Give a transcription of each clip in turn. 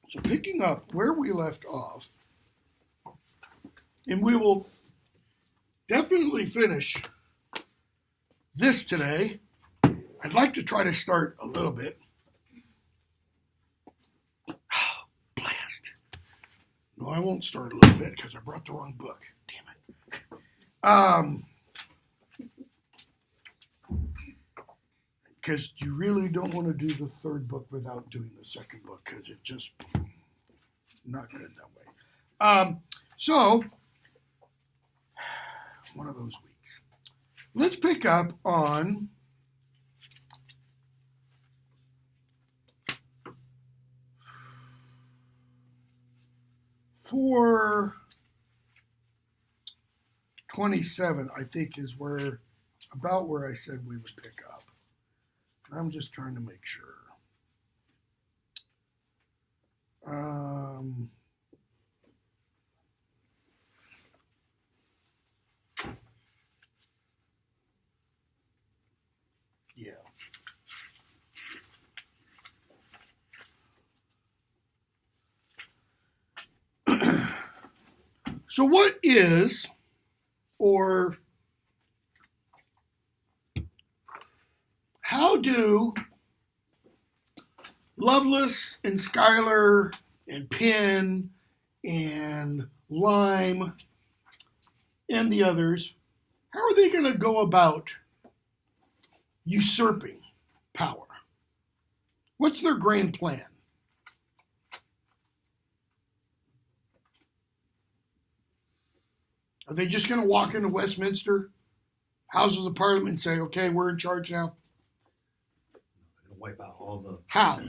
So picking up where we left off, and we will definitely finish this today. I'd like to try to start a little bit. Oh, blast. No, I won't start a little bit because I brought the wrong book. Damn it. Because you really don't want to do the third book without doing the second book because it's just not good that way. So, one of those weeks. Let's pick up on four 27, I think, is about where I said we would pick up. I'm just trying to make sure. Yeah. So what is, or how do Lovelace and Schuyler and Penn and Lime and the others, how are they going to go about usurping power? What's their grand plan? Are they just going to walk into Westminster, Houses of Parliament, and say, okay, we're in charge now? Wipe out all the... How?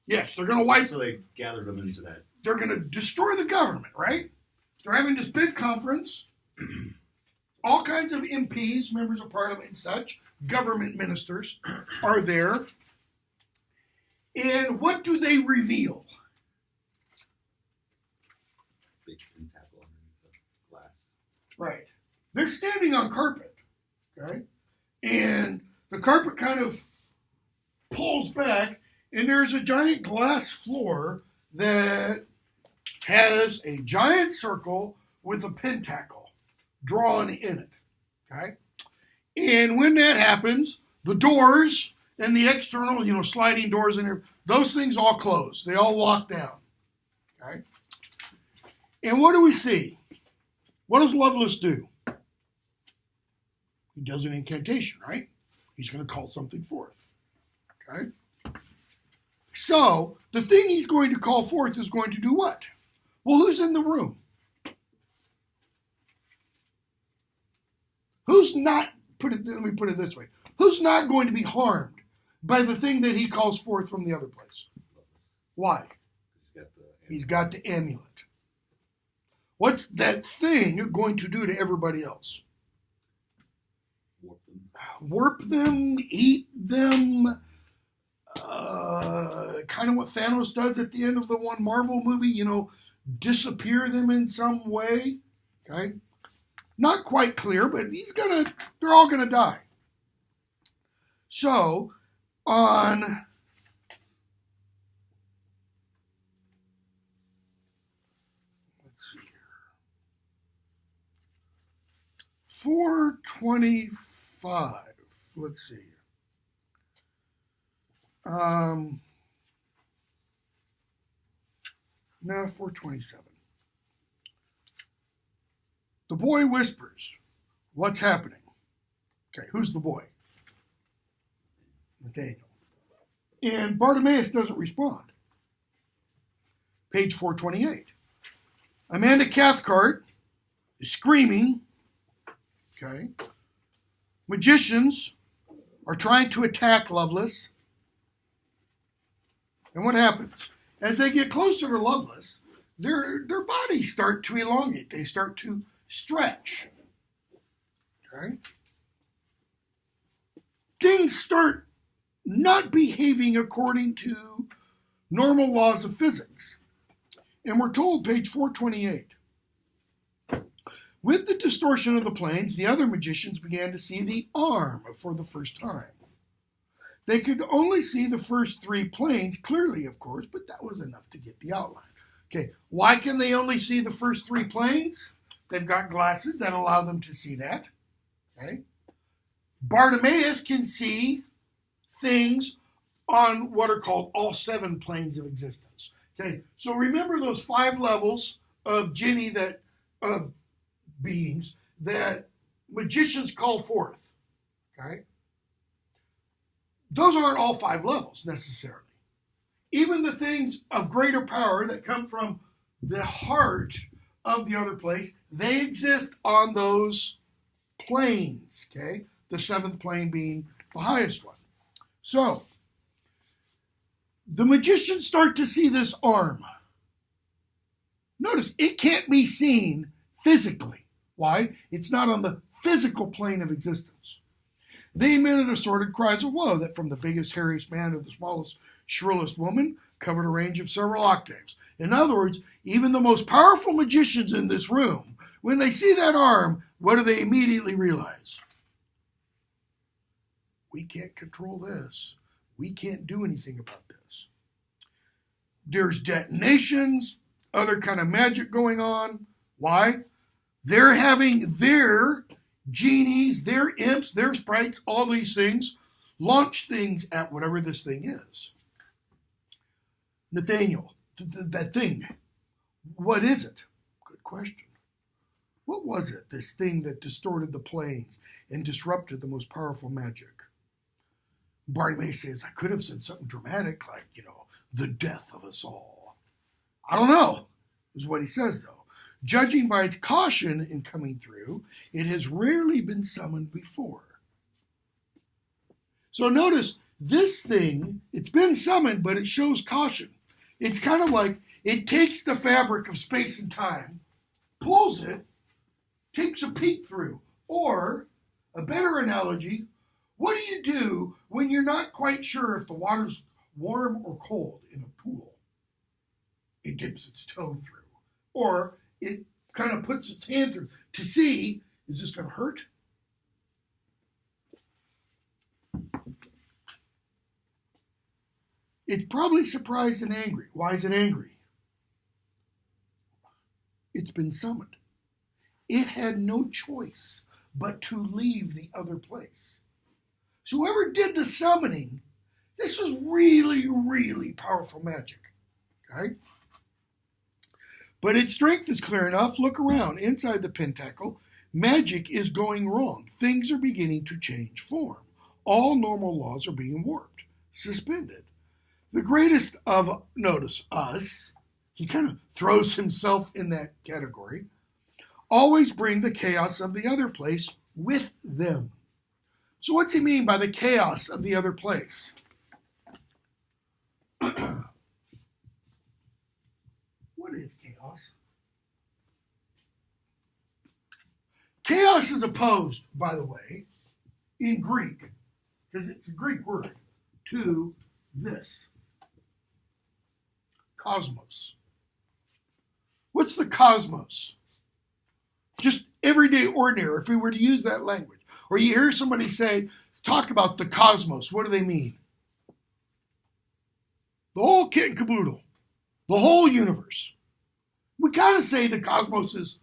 Yes, they're going to wipe... So they gathered them into that. They're going to destroy the government, right? They're having this big conference. All kinds of MPs, members of parliament and such, government ministers are there. And what do they reveal? Big pentacle underneath the glass. Right. They're standing on carpet, okay? And the carpet kind of pulls back, and there's a giant glass floor that has a giant circle with a pentacle drawn in it, okay? And when that happens, the doors and the external, sliding doors in there, those things all close. They all walk down, okay? And what do we see? What does Lovelace do? He does an incantation, right? He's going to call something forth. Okay? So, the thing he's going to call forth is going to do what? Well, who's in the room? Who's not, let me put it this way, who's not going to be harmed by the thing that he calls forth from the other place? Why? He's got the amulet. What's that thing going to do to everybody else? Warp them, eat them, kind of what Thanos does at the end of the one Marvel movie, disappear them in some way. Okay? Not quite clear, but they're all gonna die. So, on let's see here. 425. Let's see. No, 427. The boy whispers, "What's happening?" Okay, who's the boy? Nathaniel. And Bartimaeus doesn't respond. Page 428. Amanda Cathcart is screaming. Okay. Magicians are trying to attack Lovelace. And what happens? As they get closer to Lovelace, their bodies start to elongate. They start to stretch. Okay? Things start not behaving according to normal laws of physics. And we're told, page 428, with the distortion of the planes, the other magicians began to see the arm for the first time. They could only see the first 3 planes clearly, of course, but that was enough to get the outline. Okay, why can they only see the first 3 planes? They've got glasses that allow them to see that. Okay. Bartimaeus can see things on what are called all 7 planes of existence. Okay, so remember those 5 levels of genie of beings that magicians call forth. Okay, those aren't all 5 levels necessarily. Even the things of greater power that come from the heart of the other place, they exist on those planes. Okay, the 7th plane being the highest one. So the magicians start to see this arm. Notice it can't be seen physically. Why? It's not on the physical plane of existence. They emitted assorted cries of woe that from the biggest, hairiest man to the smallest, shrillest woman covered a range of several octaves. In other words, even the most powerful magicians in this room, when they see that arm, what do they immediately realize? We can't control this. We can't do anything about this. There's detonations, other kind of magic going on. Why? They're having their genies, their imps, their sprites, all these things, launch things at whatever this thing is. Nathaniel, that thing, what is it? Good question. What was it, this thing that distorted the planes and disrupted the most powerful magic? Bartimaeus says, I could have said something dramatic like, the death of us all. I don't know, is what he says, though. Judging by its caution in coming through, it has rarely been summoned before. So notice, this thing, it's been summoned, but it shows caution. It's kind of like it takes the fabric of space and time, pulls it, takes a peek through. Or, a better analogy, what do you do when you're not quite sure if the water's warm or cold in a pool? It dips its toe through. Or it kind of puts its hand through to see, is this going to hurt? It's probably surprised and angry. Why is it angry? It's been summoned. It had no choice but to leave the other place. So whoever did the summoning, this was really, really powerful magic. Okay? But its strength is clear enough. Look around. Inside the pentacle, magic is going wrong. Things are beginning to change form. All normal laws are being warped, suspended. The greatest of, notice, us, he kind of throws himself in that category, always bring the chaos of the other place with them. So what's he mean by the chaos of the other place? What is chaos? Chaos is opposed, by the way, in Greek, because it's a Greek word, to this. Cosmos. What's the cosmos? Just everyday ordinary, if we were to use that language. Or you hear somebody talk about the cosmos, what do they mean? The whole kit and caboodle. The whole universe. We kind of say the cosmos is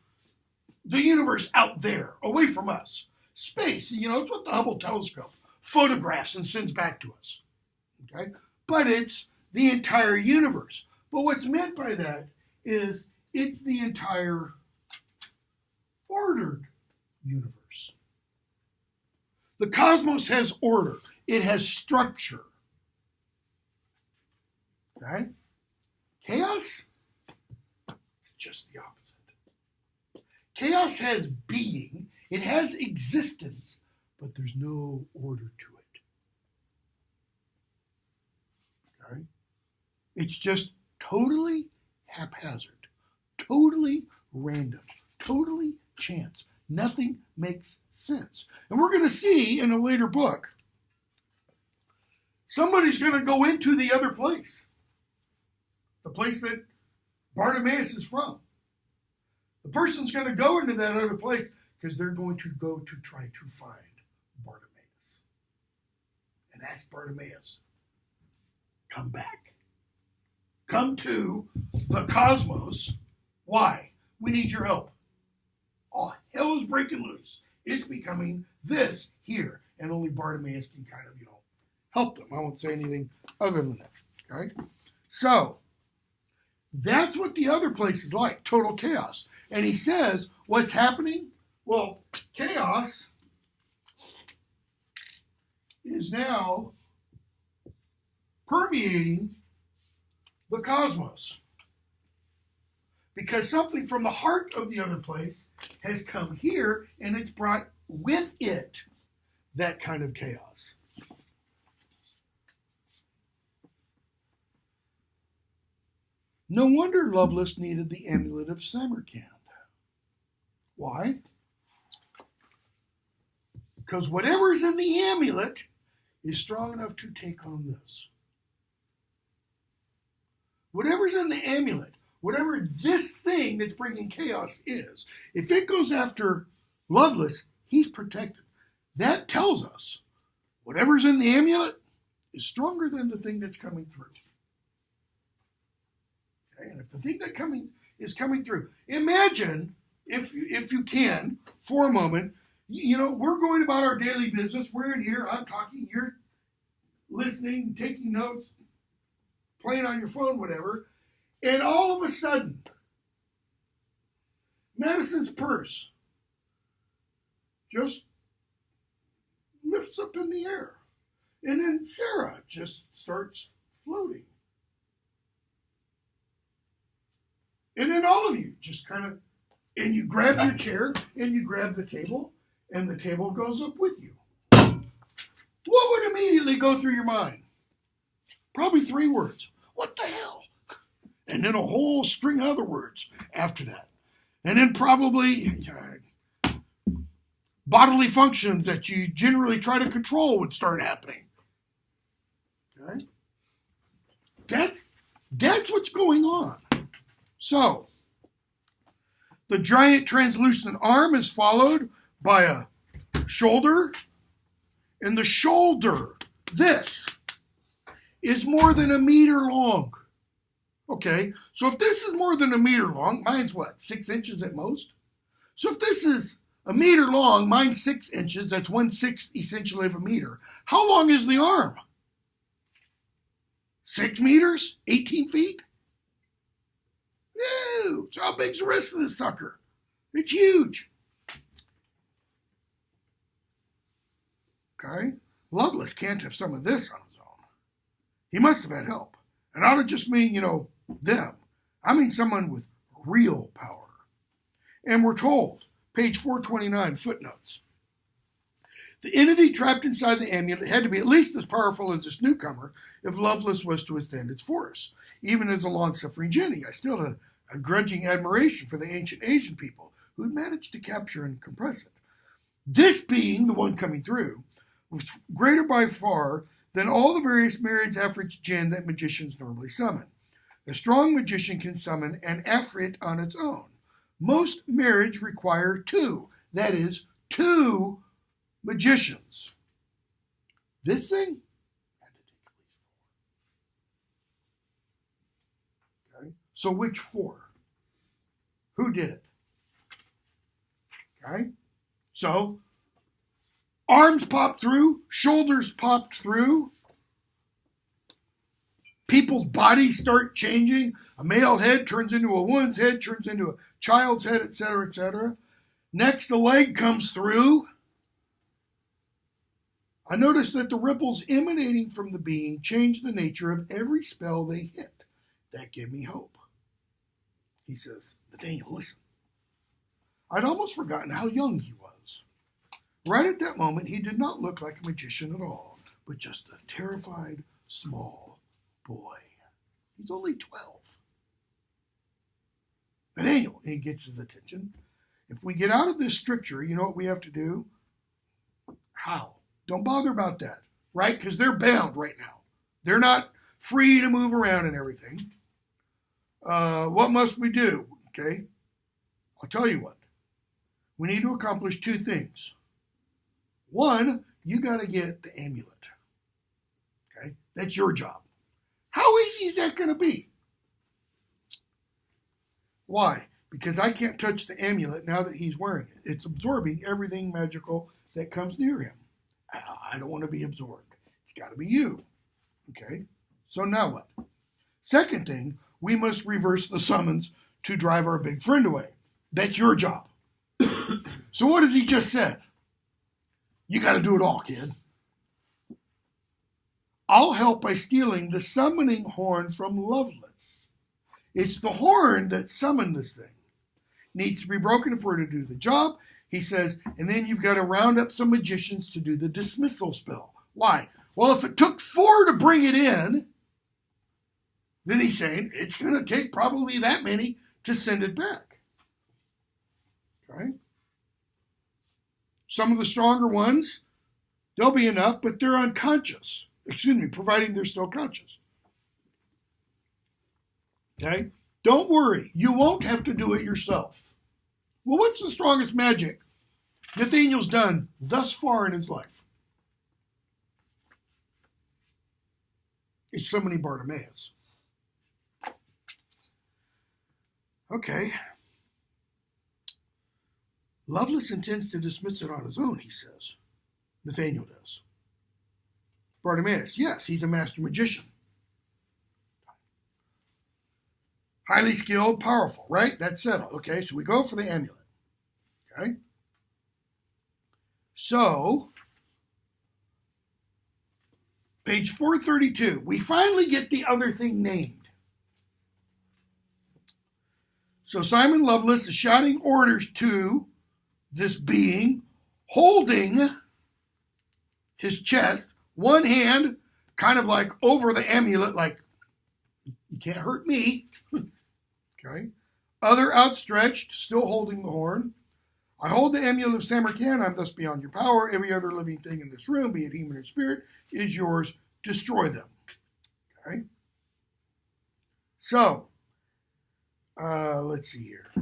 the universe out there, away from us. Space, it's what the Hubble telescope photographs and sends back to us. Okay? But it's the entire universe. But what's meant by that is it's the entire ordered universe. The cosmos has order. It has structure. Okay? Chaos? It's just the opposite. Chaos has being. It has existence, but there's no order to it. Okay? It's just totally haphazard, totally random, totally chance. Nothing makes sense. And we're going to see in a later book, somebody's going to go into the other place. The place that Bartimaeus is from. The person's going to go into that other place because they're going to go to try to find Bartimaeus. And asked Bartimaeus, come back. Come to the cosmos. Why? We need your help. All hell is breaking loose. It's becoming this here. And only Bartimaeus can kind of, help them. I won't say anything other than that. Okay? So, that's what the other place is like. Total chaos. And he says, what's happening? Well, chaos is now permeating the cosmos. Because something from the heart of the other place has come here, and it's brought with it that kind of chaos. No wonder Lovelace needed the amulet of Samarkand. Why? Because whatever's in the amulet is strong enough to take on this. Whatever's in the amulet, whatever this thing that's bringing chaos is, if it goes after Lovelace, he's protected. That tells us whatever's in the amulet is stronger than the thing that's coming through. Okay? And if the thing that is coming through, imagine, if you can, for a moment, we're going about our daily business. We're in here, I'm talking, you're listening, taking notes, playing on your phone, whatever, and all of a sudden, Madison's purse just lifts up in the air. And then Sarah just starts floating. And then all of you just kind of, and you grab your chair, and you grab the table, and the table goes up with you. What would immediately go through your mind? Probably 3 words. What the hell? And then a whole string of other words after that. And then probably bodily functions that you generally try to control would start happening. Okay? That's what's going on. So, the giant translucent arm is followed by a shoulder. And the shoulder, this, is more than a meter long. Okay, so if this is more than a meter long, mine's what, 6 inches at most? So if this is a meter long, mine's 6 inches, that's 1/6 essentially of a meter. How long is the arm? 6 meters? 18 feet? No. So how big's the rest of this sucker? It's huge. Okay? Lovelace can't have some of this on his own. He must have had help. And I don't just mean, them. I mean someone with real power. And we're told, page 429, footnotes. The entity trapped inside the amulet had to be at least as powerful as this newcomer if Lovelace was to withstand its force. Even as a long-suffering Jenny, I still had a grudging admiration for the ancient Asian people who had managed to capture and compress it. This being, the one coming through, was greater by far than all the various myriads average jinn that magicians normally summon. A strong magician can summon an afrit on its own. Most marriages require 2, that is, 2 magicians. This thing had to take at least 4. Okay? So which 4? Who did it? Okay? So, arms popped through, shoulders popped through, people's bodies start changing. A male head turns into a woman's head, turns into a child's head, etc., etc. Next, a leg comes through. I noticed that the ripples emanating from the being changed the nature of every spell they hit. That gave me hope. He says, Nathaniel, listen. I'd almost forgotten how young he was. Right at that moment, he did not look like a magician at all, but just a terrified, small boy. He's only 12. Nathaniel, he gets his attention. If we get out of this stricture, you know what we have to do? How? Don't bother about that, right? Because they're bound right now. They're not free to move around and everything. What must we do? Okay, I'll tell you what. We need to accomplish 2 things. One, you got to get the amulet. Okay? That's your job. How easy is that going to be? Why? Because I can't touch the amulet now that he's wearing it. It's absorbing everything magical that comes near him. I don't want to be absorbed. It's got to be you. Okay? So now what? Second thing, we must reverse the summons to drive our big friend away. That's your job. So what has he just said? You got to do it all, kid. I'll help by stealing the summoning horn from Lovelace. It's the horn that summoned this thing. Needs to be broken for her to do the job. He says, and then you've got to round up some magicians to do the dismissal spell. Why? Well, if it took 4 to bring it in, then he's saying it's going to take probably that many to send it back. Okay? Some of the stronger ones, they'll be enough, but they're unconscious. Excuse me, providing they're still conscious. Okay? Don't worry, you won't have to do it yourself. Well, what's the strongest magic Nathaniel's done thus far in his life? It's summoning Bartimaeus. Okay. Lovelace intends to dismiss it on his own, he says. Nathaniel does. Bartimaeus, yes, he's a master magician. Highly skilled, powerful, right? That's settled. Okay, so we go for the amulet. Okay? So, page 432, we finally get the other thing named. So Simon Lovelace is shouting orders to this being, holding his chest, one hand kind of like over the amulet, like, you can't hurt me. Okay. Other outstretched, still holding the horn. I hold the amulet of Samarkand, I'm thus beyond your power. Every other living thing in this room, be it human or spirit, is yours. Destroy them. Okay. So, let's see here.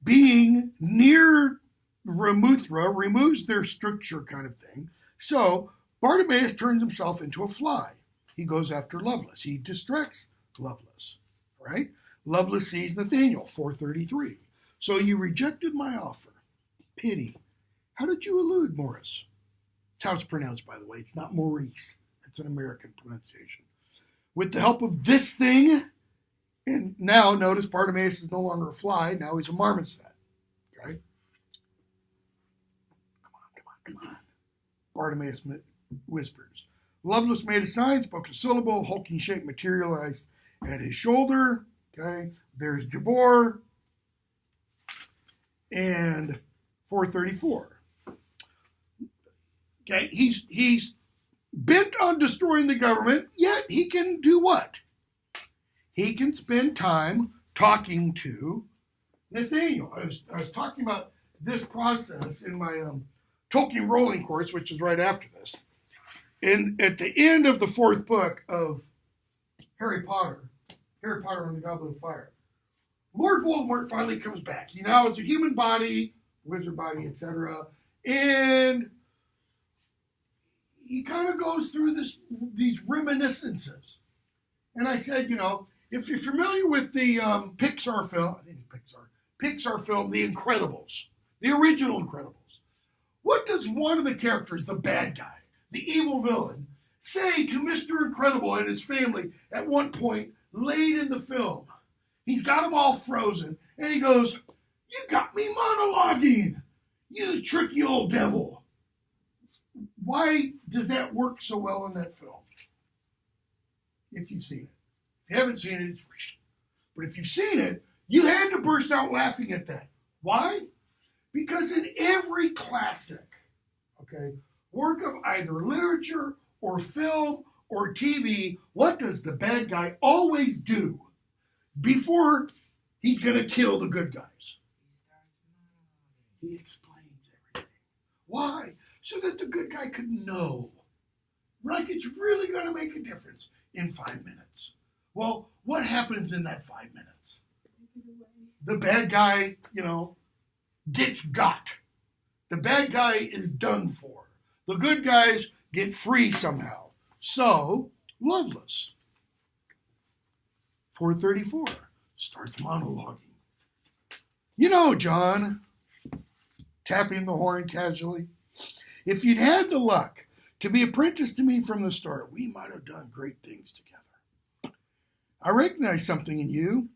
Being near Ramuthra removes their stricture kind of thing. So, Bartimaeus turns himself into a fly. He goes after Lovelace. He distracts Lovelace, right? Lovelace sees Nathaniel, 433. So you rejected my offer. Pity. How did you elude Morris? It's how it's pronounced, by the way. It's not Maurice. It's an American pronunciation. With the help of this thing, and now notice Bartimaeus is no longer a fly. Now he's a marmoset. Okay? Come on. Bartimaeus whispers. Lovelace made a sign, spoke a syllable, hulking shape materialized at his shoulder. Okay, there's Jabor. And 434. Okay, he's bent on destroying the government, yet he can do what? He can spend time talking to Nathaniel. I was talking about this process in my Tolkien rolling course, which is right after this. And at the end of the 4th book of Harry Potter and the Goblet of Fire, Lord Voldemort finally comes back. He now has a human body, wizard body, etc. And he kind of goes through these reminiscences. And I said, if you're familiar with the Pixar film, I think it's Pixar film, The Incredibles, the original Incredibles, what does one of the characters, the bad guy, the evil villain, say to Mr. Incredible and his family at one point late in the film? He's got them all frozen, and he goes, "You got me monologuing, you tricky old devil." Why does that work so well in that film? If you've seen it. If you haven't seen it, but if you've seen it, you had to burst out laughing at that. Why? Because in every classic, work of either literature or film or TV, what does the bad guy always do before he's going to kill the good guys? He explains everything. Why? So that the good guy could know. Like it's really going to make a difference in 5 minutes. Well, what happens in that 5 minutes? The bad guy, gets got. The bad guy is done for. The good guys get free somehow. So, Loveless, 434, starts monologuing. You know, John, tapping the horn casually, if you'd had the luck to be apprenticed to me from the start, we might have done great things together. I recognize something in you.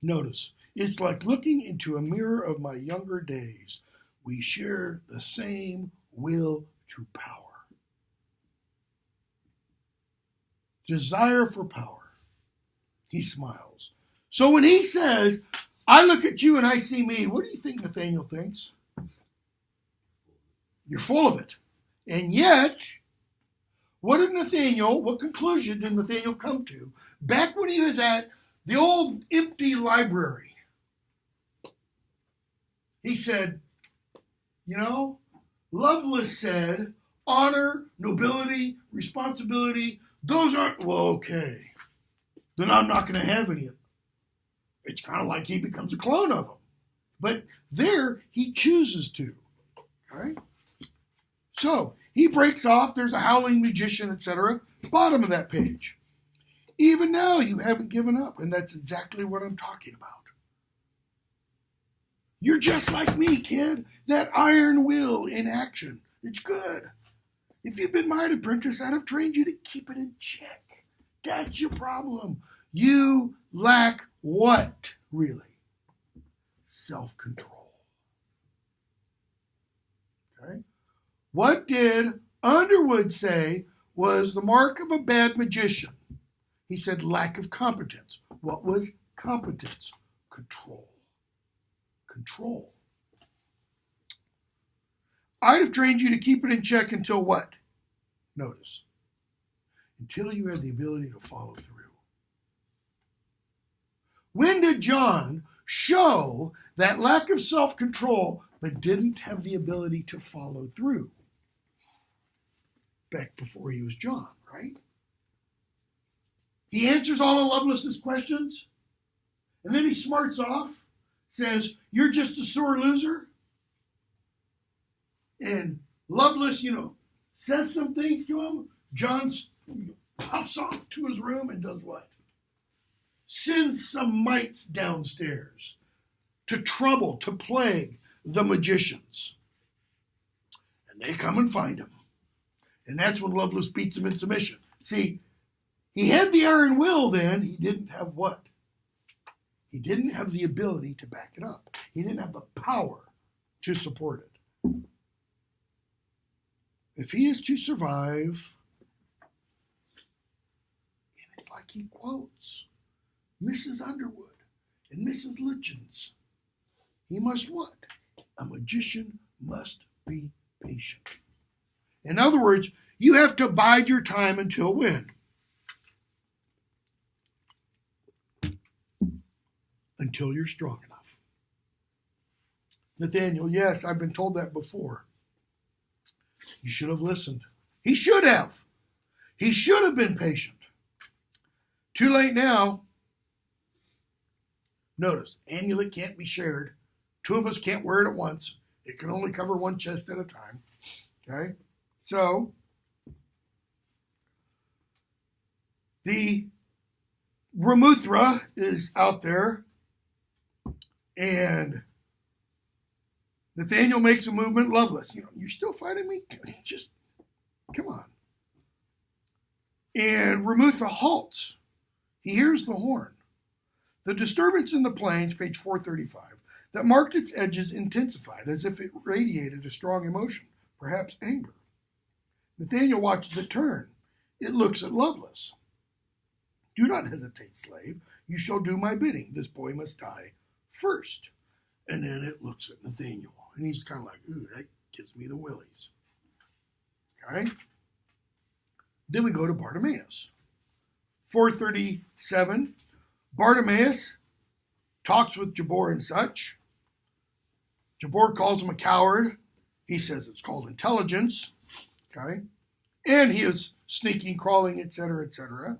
Notice, it's like looking into a mirror of my younger days. We share the same will to power. Desire for power. He smiles. So when he says, I look at you and I see me, what do you think Nathaniel thinks? You're full of it. And yet, what conclusion did Nathaniel come to back when he was at the old empty library? He said, you know, Lovelace said, honor, nobility, responsibility, those aren't, well, okay. Then I'm not going to have any of them. It's kind of like he becomes a clone of them. But there, he chooses to. Okay? So, he breaks off, there's a howling magician, etc. Bottom of that page. Even now, you haven't given up, and that's exactly what I'm talking about. You're just like me, kid. That iron will in action. It's good. If you'd been my apprentice, I'd have trained you to keep it in check. That's your problem. You lack what, really? Self-control. Okay? What did Underwood say was the mark of a bad magician? He said lack of competence. What was competence? Control. Control. I'd have trained you to keep it in check until what? Notice. Until you had the ability to follow through. When did John show that lack of self-control but didn't have the ability to follow through? Back before he was John, right? He answers all of Lovelace's questions, and then he smarts off, says, you're just a sore loser. And Lovelace, says some things to him. John puffs off to his room and does what? Sends some mites downstairs to trouble, to plague the magicians. And they come and find him. And that's when Lovelace beats him in submission. See, he had the iron will then. He didn't have what? He didn't have the ability to back it up. He didn't have the power to support it. If he is to survive, and it's like he quotes Mrs. Underwood and Mrs. Lutyens, he must what? A magician must be patient. In other words, you have to bide your time until when? Until you're strong enough. Nathaniel, yes, I've been told that before. You should have listened. He should have. He should have been patient. Too late now. Notice, amulet can't be shared. Two of us can't wear it at once. It can only cover one chest at a time. Okay? So, the Ramuthra is out there, and Nathaniel makes a movement. Lovelace, you're still fighting me? Just, come on. And Ramuthra halts. He hears the horn. The disturbance in the plains, page 435, that marked its edges intensified as if it radiated a strong emotion, perhaps anger. Nathaniel watches it turn. It looks at Lovelace. Do not hesitate, slave. You shall do my bidding. This boy must die first. And then it looks at Nathaniel. And he's kind of like, ooh, that gives me the willies. Okay? Then we go to Bartimaeus. 437. Bartimaeus talks with Jabor and such. Jabor calls him a coward. He says it's called intelligence. Okay? And he is sneaking, crawling, etc., etc.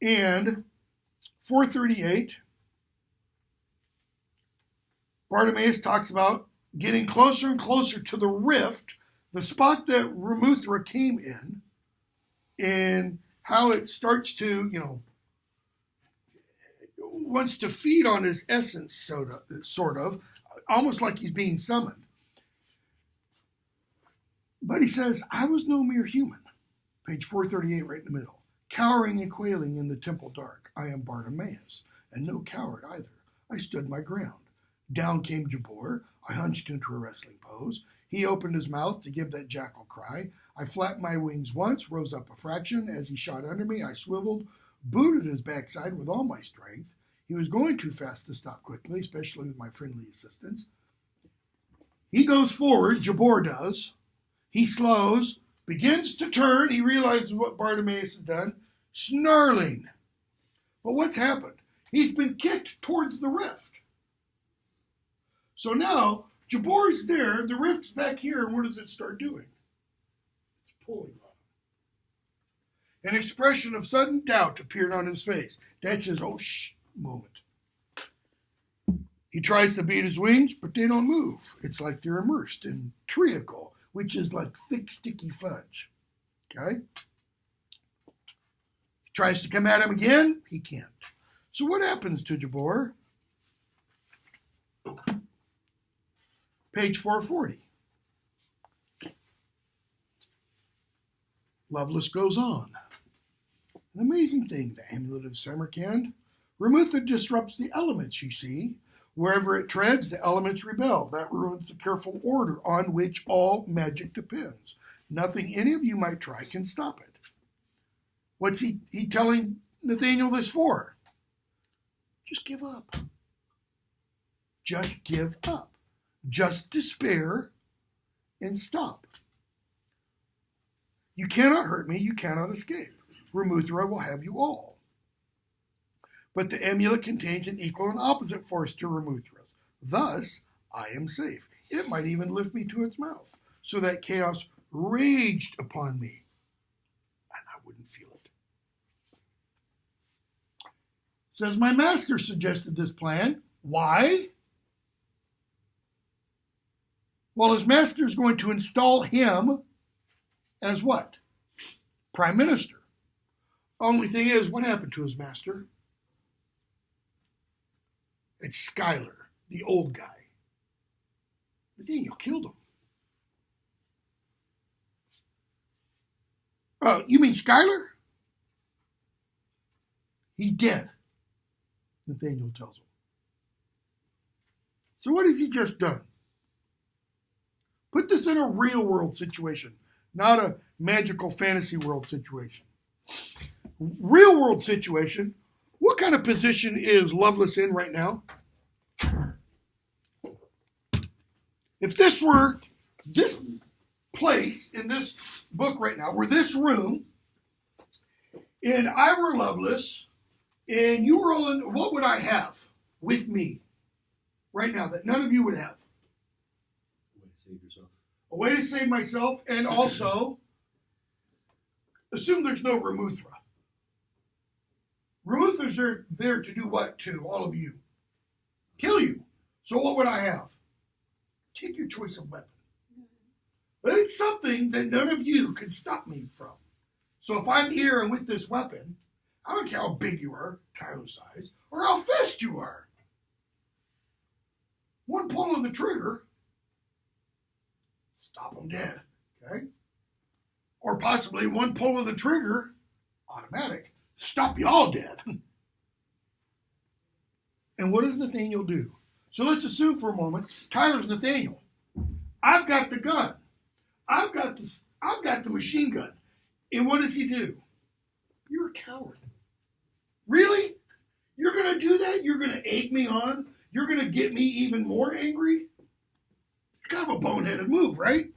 And 438, Bartimaeus talks about getting closer and closer to the rift, the spot that Remuthra came in, and how it starts to, wants to feed on his essence, sort of, almost like he's being summoned. But he says, I was no mere human. Page 438, right in the middle. Cowering and quailing in the temple dark, I am Bartimaeus, and no coward either. I stood my ground. Down came Jabor. I hunched into a wrestling pose. He opened his mouth to give that jackal cry. I flapped my wings once, rose up a fraction. As he shot under me, I swiveled, booted his backside with all my strength. He was going too fast to stop quickly, especially with my friendly assistance. He goes forward, Jabor does. He slows, begins to turn. He realizes what Bartimaeus has done, snarling. But what's happened? He's been kicked towards the rift. So now, Jabor's there, the rift's back here, and what does it start doing? It's pulling on him. An expression of sudden doubt appeared on his face. That's his moment. He tries to beat his wings, but they don't move. It's like they're immersed in treacle, which is like thick, sticky fudge. Okay? He tries to come at him again. He can't. So what happens to Jabor? Page 440. Lovelace goes on. An amazing thing, the amulet of Samarkand. Remuthra disrupts the elements, you see. Wherever it treads, the elements rebel. That ruins the careful order on which all magic depends. Nothing any of you might try can stop it. What's he telling Nathaniel this for? Just give up. Just give up. Just despair and stop. You cannot hurt me. You cannot escape. Remuthra will have you all. But the amulet contains an equal and opposite force to Remuthra's. Thus, I am safe. It might even lift me to its mouth, so that chaos raged upon me, and I wouldn't feel it. Says, my master suggested this plan. Why? Well, his master is going to install him as what? Prime Minister. Only thing is, what happened to his master? It's Schuyler, the old guy. Nathaniel killed him. Oh, you mean Schuyler? He's dead, Nathaniel tells him. So what has he just done? Put this in a real world situation, not a magical fantasy world situation. Real world situation. What kind of position is Lovelace in right now? If this were this place in this book right now, were this room, and I were Lovelace, and you were all in, what would I have with me right now that none of you would have? A way to save yourself. A way to save myself, and also, assume there's no Remuthra. Remuthra's there to do what to all of you? Kill you. So what would I have? Take your choice of weapon. But it's something that none of you can stop me from. So if I'm here and with this weapon, I don't care how big you are, Tyler size, or how fast you are. One pull of the trigger, stop them dead. Okay? Or possibly one pull of the trigger, automatic, stop you all dead. And what does Nathaniel do? So let's assume for a moment, Tyler's Nathaniel. I've got the gun. I've got the machine gun. And what does he do? You're a coward. Really? You're going to do that? You're going to egg me on? You're going to get me even more angry? It's kind of a boneheaded move, right?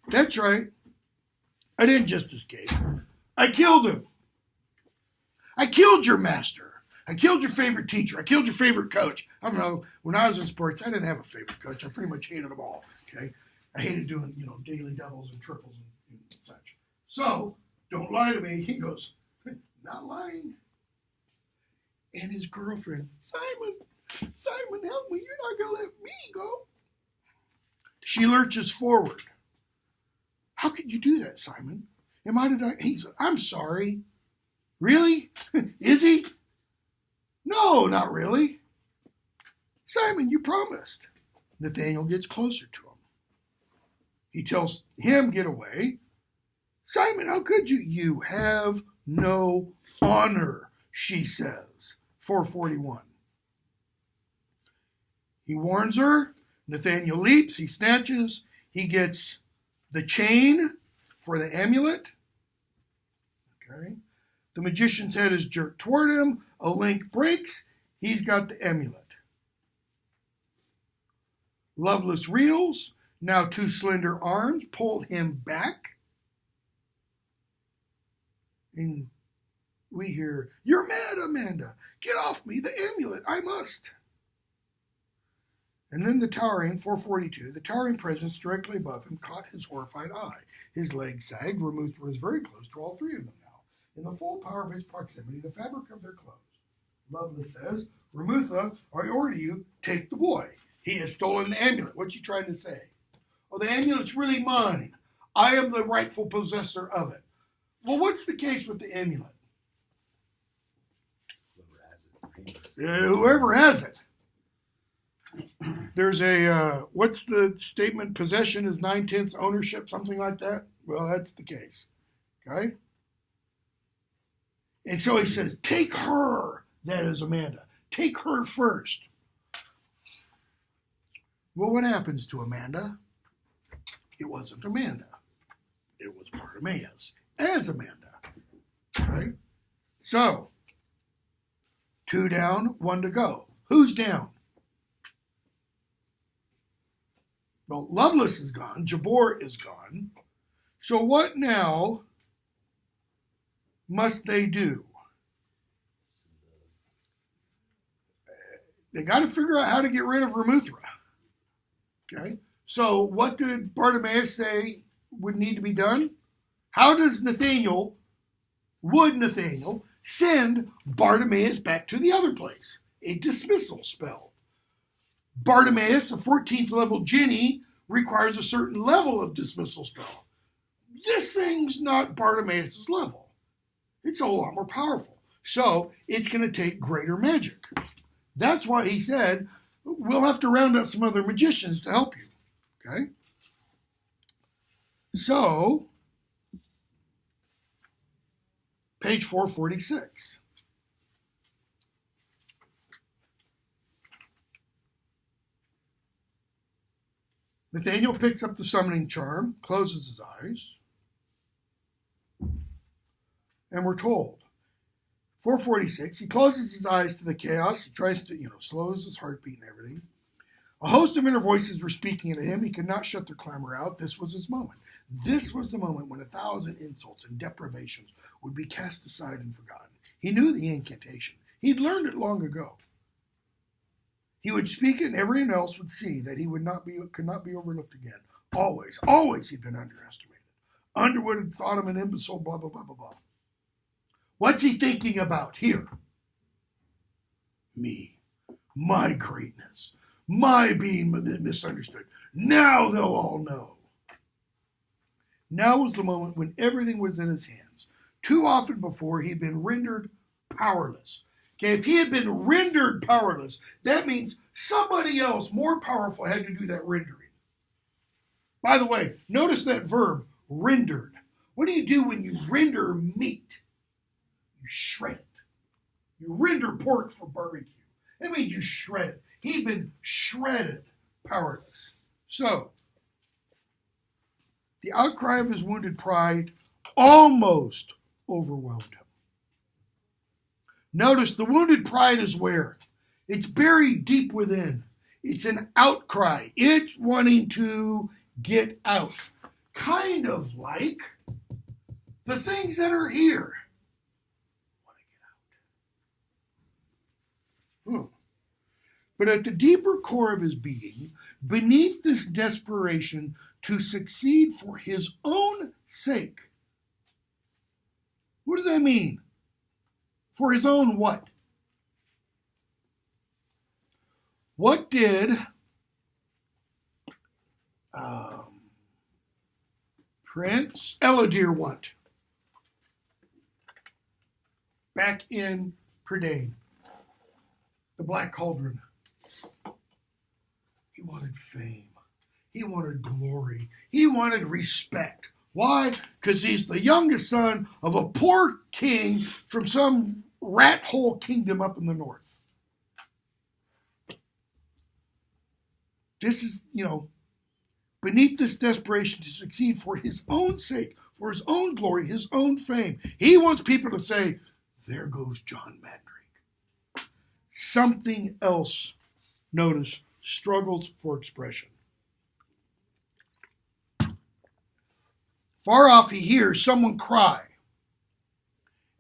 That's right. I didn't just escape. I killed him. I killed your master. I killed your favorite teacher. I killed your favorite coach. I don't know. When I was in sports, I didn't have a favorite coach. I pretty much hated them all. Okay, I hated doing, daily doubles and triples and such. So don't lie to me. He goes, not lying. And his girlfriend, Simon, Simon, help me. You're not going to let me go. She lurches forward. How could you do that, Simon? I'm sorry. Really? Is he? No, not really. Simon, you promised. Nathaniel gets closer to him. He tells him, get away. Simon, how could you? You have no honor, she says. 441. He warns her. Nathaniel leaps. He snatches. He gets the chain for the amulet. Okay. The magician's head is jerked toward him. A link breaks. He's got the amulet. Lovelace reels. Now two slender arms pull him back. And we hear, "You're mad, Amanda. Get off me, the amulet, I must." And then the towering 442, the towering presence directly above him caught his horrified eye. His legs sagged. Remuthra was very close to all three of them now. In the full power of his proximity, the fabric of their clothes. Lovelace says, "Remuthra, I order you, take the boy. He has stolen the amulet." What's he trying to say? "Oh, the amulet's really mine. I am the rightful possessor of it." Well, what's the case with the amulet? Whoever has it. There's what's the statement? Possession is 9/10 ownership, something like that. Well, that's the case. Okay? And so he says, take her, that is Amanda. Take her first. Well, what happens to Amanda? It wasn't Amanda. It was Bartimaeus as Amanda. Okay? So, 2 down, 1 to go. Who's down? Well, Lovelace is gone. Jabor is gone. So what now must they do? They got to figure out how to get rid of Remuthra. Okay? So what did Bartimaeus say would need to be done? How does Nathaniel send Bartimaeus back to the other place? A dismissal spell. Bartimaeus, a 14th level genie, requires a certain level of dismissal spell. This thing's not Bartimaeus' level. It's a lot more powerful. So it's going to take greater magic. That's why he said, we'll have to round up some other magicians to help you. Okay? So, page 446. Nathaniel picks up the summoning charm, closes his eyes, and we're told, 446, he closes his eyes to the chaos. He tries to, slows his heartbeat and everything. A host of inner voices were speaking to him. He could not shut their clamor out. This was his moment. This was the moment when 1,000 insults and deprivations would be cast aside and forgotten. He knew the incantation. He'd learned it long ago. He would speak it, and everyone else would see that he could not be overlooked again. Always he'd been underestimated. Underwood had thought him an imbecile, blah, blah, blah, blah, blah. What's he thinking about here? Me. My greatness. My being misunderstood. Now they'll all know. Now was the moment when everything was in his hands. Too often before, he'd been rendered powerless. Okay, if he had been rendered powerless, that means somebody else more powerful had to do that rendering. By the way, notice that verb, rendered. What do you do when you render meat? You shred it. You render pork for barbecue. That means you shred it. He'd been shredded, powerless. So, the outcry of his wounded pride almost overwhelmed him. Notice the wounded pride is where? It's buried deep within. It's an outcry. It's wanting to get out. Kind of like the things that are here want to get out. But at the deeper core of his being, beneath this desperation to succeed for his own sake, what does that mean? For his own what? What did Prince Elodie want? Back in Prydain, the Black Cauldron. He wanted fame. He wanted glory. He wanted respect. Why? Because he's the youngest son of a poor king from some rat hole kingdom up in the north. This is, beneath this desperation to succeed for his own sake, for his own glory, his own fame. He wants people to say, there goes John Mandrake. Something else, notice, struggles for expression. Far off he hears someone cry,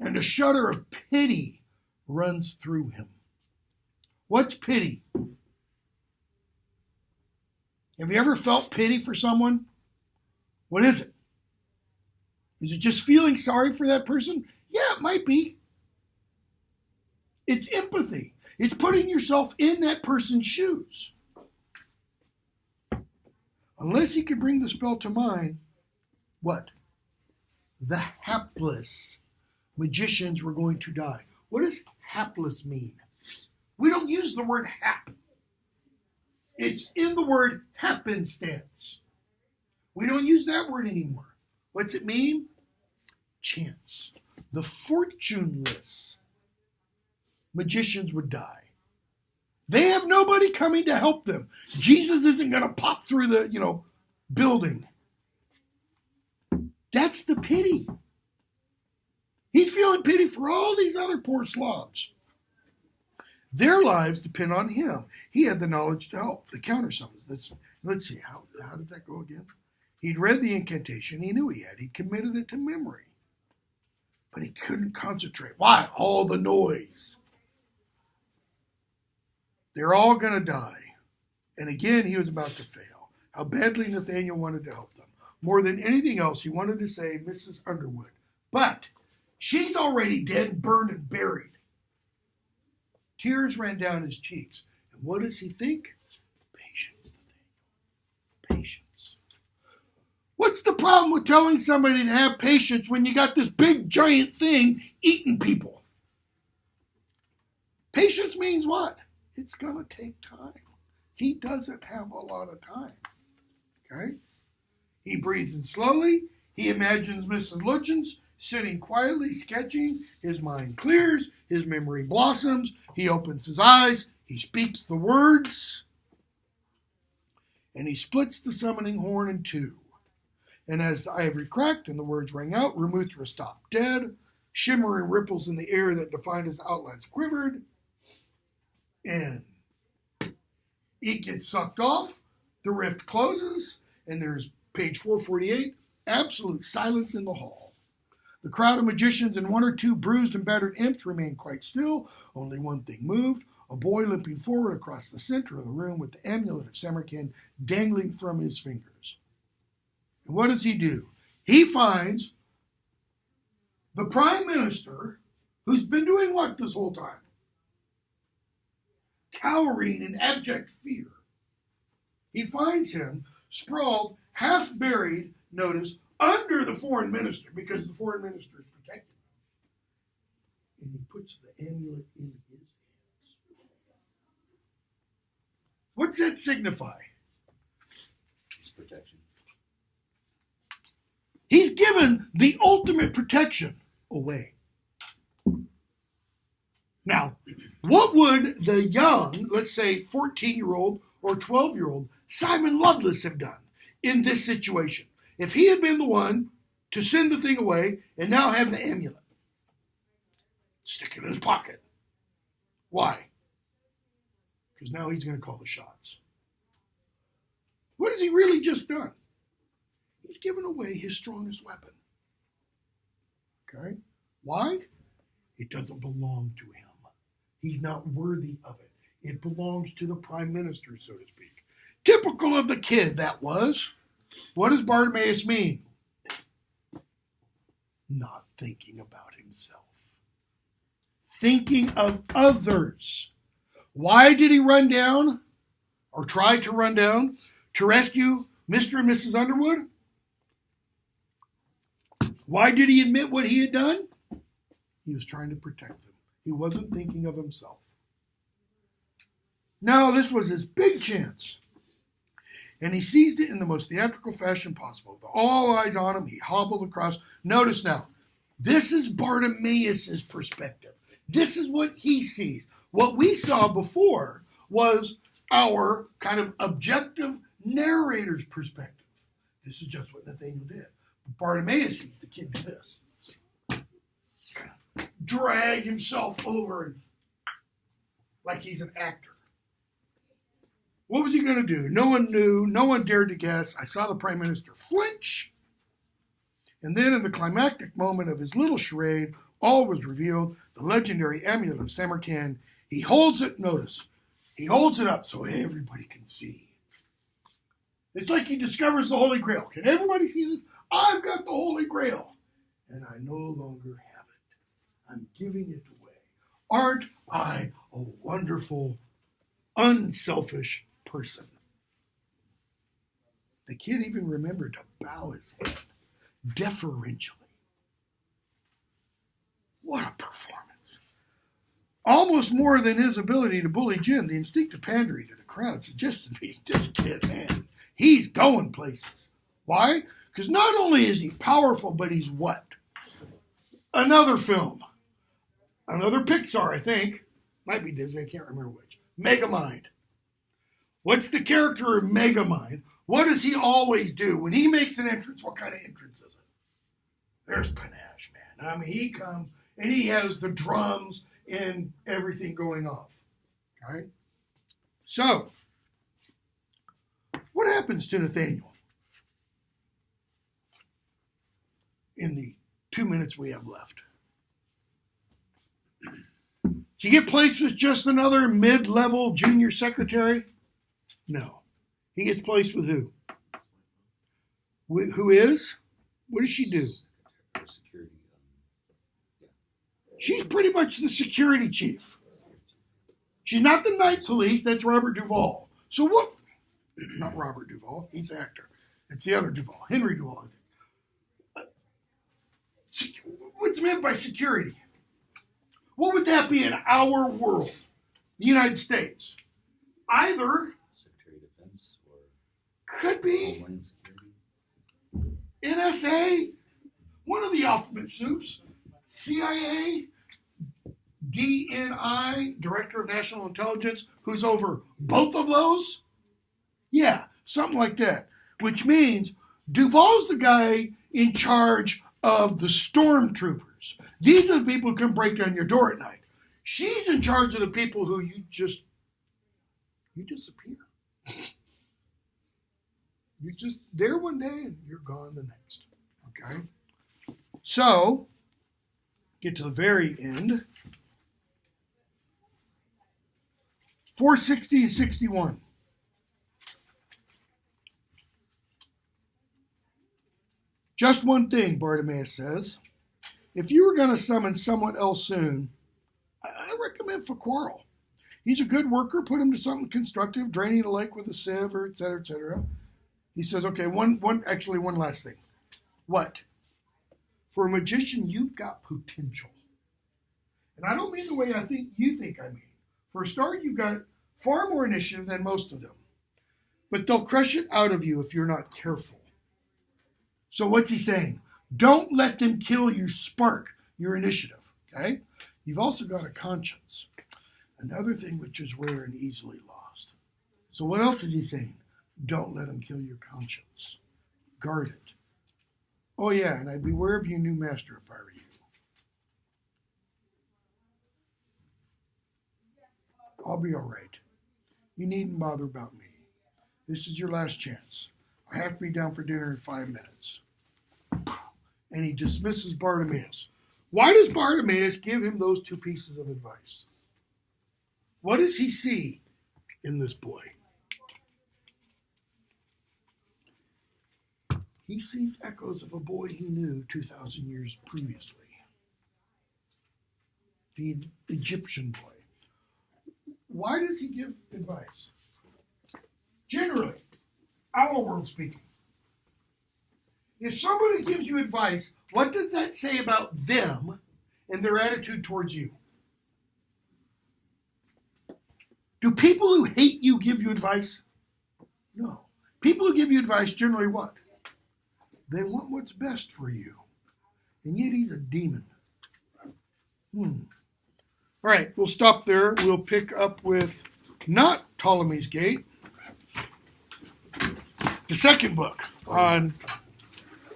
and a shudder of pity runs through him. What's pity? Have you ever felt pity for someone? What is it? Is it just feeling sorry for that person? Yeah, it might be. It's empathy. It's putting yourself in that person's shoes. Unless you could bring the spell to mind, what? The hapless magicians were going to die. What does hapless mean? We don't use the word hap. It's in the word happenstance. We don't use that word anymore. What's it mean? Chance. The fortuneless magicians would die. They have nobody coming to help them. Jesus isn't going to pop through the, building. That's the pity. He's feeling pity for all these other poor slobs. Their lives depend on him. He had the knowledge to help. The countersummons. Let's see, how did that go again? He'd read the incantation. He knew he had. He committed it to memory. But he couldn't concentrate. Why? All the noise. They're all going to die. And again, he was about to fail. How badly Nathaniel wanted to help them. More than anything else, he wanted to save Mrs. Underwood. But she's already dead, burned, and buried. Tears ran down his cheeks. And what does he think? Patience, Nathaniel. Patience. What's the problem with telling somebody to have patience when you got this big, giant thing eating people? Patience means what? It's going to take time. He doesn't have a lot of time. Okay? He breathes in slowly. He imagines Mrs. Lutyens sitting quietly, sketching. His mind clears. His memory blossoms. He opens his eyes. He speaks the words. And he splits the summoning horn in two. And as the ivory cracked and the words rang out, Remuthra stopped dead. Shimmering ripples in the air that defined his outlines quivered. And it gets sucked off. The rift closes. And there's page 448, absolute silence in the hall. The crowd of magicians and one or two bruised and battered imps remained quite still. Only one thing moved, a boy limping forward across the center of the room with the amulet of Samarkand dangling from his fingers. And what does he do? He finds the prime minister, who's been doing what this whole time? Cowering in abject fear. He finds him sprawled, half buried, notice, under the foreign minister, because the foreign minister is protecting him. And he puts the amulet in his hands. What's that signify? His protection. He's given the ultimate protection away. Now, what would the young, let's say 14-year-old or 12-year-old Simon Lovelace have done in this situation if he had been the one to send the thing away and now have the amulet? Stick it in his pocket. Why? Because now he's going to call the shots. What has he really just done? He's given away his strongest weapon. Okay? Why? It doesn't belong to him. He's not worthy of it. It belongs to the prime minister, so to speak. Typical of the kid, that was. What does Bartimaeus mean? Not thinking about himself. Thinking of others. Why did he run down or tried to run down to rescue Mr. and Mrs. Underwood? Why did he admit what he had done? He was trying to protect them. He wasn't thinking of himself. Now, this was his big chance. And he seized it in the most theatrical fashion possible. With all eyes on him, he hobbled across. Notice now, this is Bartimaeus' perspective. This is what he sees. What we saw before was our kind of objective narrator's perspective. This is just what Nathaniel did. Bartimaeus sees the kid do this. Kind of drag himself over and, like he's an actor. What was he going to do? No one knew. No one dared to guess. I saw the Prime Minister flinch. And then in the climactic moment of his little charade, all was revealed. The legendary amulet of Samarkand. He holds it, notice. He holds it up so everybody can see. It's like he discovers the Holy Grail. Can everybody see this? I've got the Holy Grail. And I no longer have it. I'm giving it away. Aren't I a wonderful, unselfish person? The kid even remembered to bow his head deferentially. What a performance. Almost more than his ability to bully Jim, the instinctive pandering to the crowd suggested to me, this kid, man, he's going places. Why? Because not only is he powerful, but he's what? Another film. Another Pixar, I think. Might be Disney, I can't remember which. Megamind. What's the character of Megamind? What does he always do? When he makes an entrance, what kind of entrance is it? There's panache, man. I mean, he comes and he has the drums and everything going off. Okay? So, what happens to Nathaniel in the 2 minutes we have left? Does he get placed with just another mid-level junior secretary? No. He gets placed with who? Who is? What does she do? Security. She's pretty much the security chief. She's not the night police. That's Robert Duvall. So what? Not Robert Duvall. He's the actor. It's the other Duvall. Henry Duvall, I think. What's meant by security? What would that be in our world? The United States. Either Secretary of Defense or could be Homeland Security. NSA, one of the alphabet soups, CIA, DNI, Director of National Intelligence, who's over both of those? Yeah, something like that. Which means Duvall's the guy in charge of the stormtroopers. These are the people who can break down your door at night. She's in charge of the people who you disappear. You're just there one day and you're gone the next. Okay? So, get to the very end. 460 and 61. Just one thing, Bartimaeus says. If you were going to summon someone else soon, I recommend Quarrel. He's a good worker. Put him to something constructive, draining a lake with a sieve, or et cetera, et cetera. He says, okay, one last thing. What? For a magician, you've got potential. And I don't mean the way you think I mean. For a start, you've got far more initiative than most of them. But they'll crush it out of you if you're not careful. So what's he saying? Don't let them kill your spark, your initiative. Okay? You've also got a conscience. Another thing which is rare and easily lost. So what else is he saying? Don't let them kill your conscience. Guard it. Oh yeah, and I'd beware of your new master if I were you. I'll be all right. You needn't bother about me. This is your last chance. I have to be down for dinner in 5 minutes. And he dismisses Bartimaeus. Why does Bartimaeus give him those two pieces of advice? What does he see in this boy? He sees echoes of a boy he knew 2,000 years previously. The Egyptian boy. Why does he give advice? Generally, our world speaking. If somebody gives you advice, what does that say about them and their attitude towards you? Do people who hate you give you advice? No. People who give you advice generally what? They want what's best for you. And yet he's a demon. All right, we'll stop there. We'll pick up with not Ptolemy's Gate, the second book on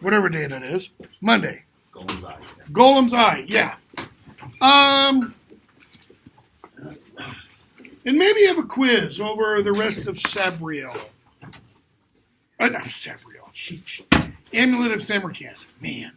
whatever day that is, Monday. Golem's Eye. Golem's Eye, yeah. And maybe have a quiz over the rest of Sabriel. Not Sabriel, sheesh. Amulet of Samarkand. Man.